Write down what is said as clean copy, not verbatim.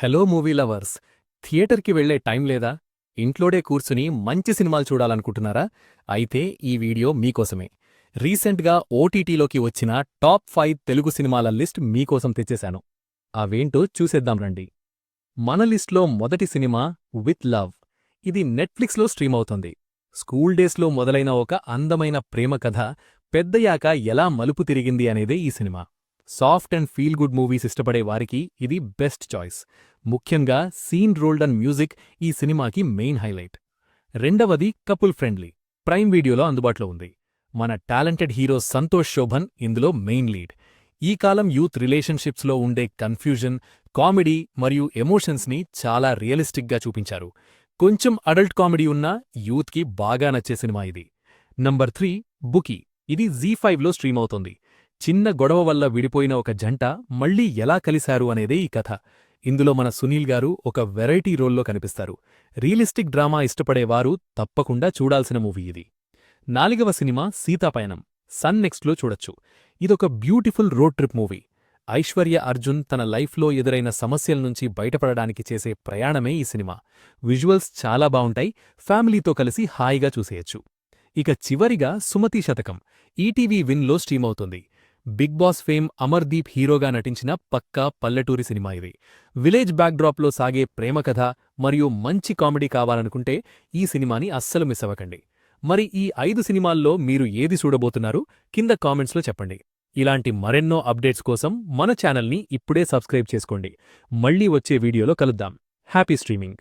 Hello movie lovers. థియేటర్కి వెళ్లే time లేదా? ఇంట్లోనే కూర్చుని మంచి సినిమాలు చూడాలనుకుంటున్నారా? అయితే ఈ వీడియో మీకోసమే. రీసెంట్గా ఓటీటీలోకి వచ్చిన టాప్ 5 తెలుగు సినిమాల లిస్ట్ మీకోసం తెచ్చేశాను. అవేంటో చూసేద్దాం రండి. మన లిస్ట్లో మొదటి సినిమా విత్ లవ్. ఇది నెట్ఫ్లిక్స్లో స్ట్రీమ్ అవుతోంది. స్కూల్ డేస్లో మొదలైన ఒక అందమైన ప్రేమ కథ పెద్దయ్యాక ఎలా మలుపు తిరిగింది అనేదే ఈ cinema. Soft and feel good movies ఇష్టపడే వారికి ఇది బెస్ట్ చాయిస్. ముఖ్యంగా సీన్ రోల్డ్ అండ్ మ్యూజిక్ ఈ సినిమాకి మెయిన్ హైలైట్. రెండవది కపుల్ ఫ్రెండ్లీ. ప్రైమ్ వీడియోలో అందుబాటులో ఉంది. మన టాలెంటెడ్ హీరో సంతోష్ శోభన్ ఇందులో మెయిన్ లీడ్. ఈ కాలం యూత్ రిలేషన్షిప్స్లో ఉండే కన్ఫ్యూజన్, కామెడీ మరియు ఎమోషన్స్ని చాలా రియలిస్టిక్గా చూపించారు. కొంచెం అడల్ట్ కామెడీ ఉన్నా యూత్కి బాగా నచ్చే సినిమా ఇది. Number 3 bookie. ఇది జీ5లో స్ట్రీమ్ అవుతోంది. చిన్న గొడవ వల్ల విడిపోయిన ఒక జంట మళ్లీ ఎలా కలిశారు అనేదే ఈ కథ. ఇందులో మన సునీల్ గారు ఒక వెరైటీ రోల్లో కనిపిస్తారు. రియలిస్టిక్ డ్రామా ఇష్టపడేవారు తప్పకుండా చూడాల్సిన మూవీ ఇది. నాలుగవ సినిమా సీతాపయనం. సన్ నెక్స్ట్లో చూడొచ్చు. ఇదొక beautiful road trip movie. Aishwarya Arjun తన లైఫ్లో ఎదురైన సమస్యల నుంచి బయటపడడానికి చేసే ప్రయాణమే ఈ సినిమా. విజువల్స్ చాలా బావుంటాయి. ఫ్యామిలీతో కలిసి హాయిగా చూసేయచ్చు. ఇక చివరిగా సుమతి శతకం. ఈటీవీ విన్లో స్ట్రీమ్ అవుతుంది. బిగ్ బాస్ ఫేమ్ అమర్దీప్ హీరోగా నటించిన పక్కా పల్లెటూరి సినిమా ఇది. విలేజ్ బ్యాక్డ్రాప్లో సాగే ప్రేమకథ మరియు మంచి కామెడీ కావాలనుకుంటే ఈ సినిమాని అస్సలు మిస్ అవ్వకండి. మరి ఈ 5 సినిమాల్లో మీరు ఏది చూడబోతున్నారు? కింద కామెంట్స్లో చెప్పండి. ఇలాంటి మరెన్నో అప్డేట్స్ కోసం మన ఛానల్ని ఇప్పుడే సబ్స్క్రైబ్ చేసుకోండి. మళ్ళీ వచ్చే వీడియోలో కలుద్దాం. Happy streaming.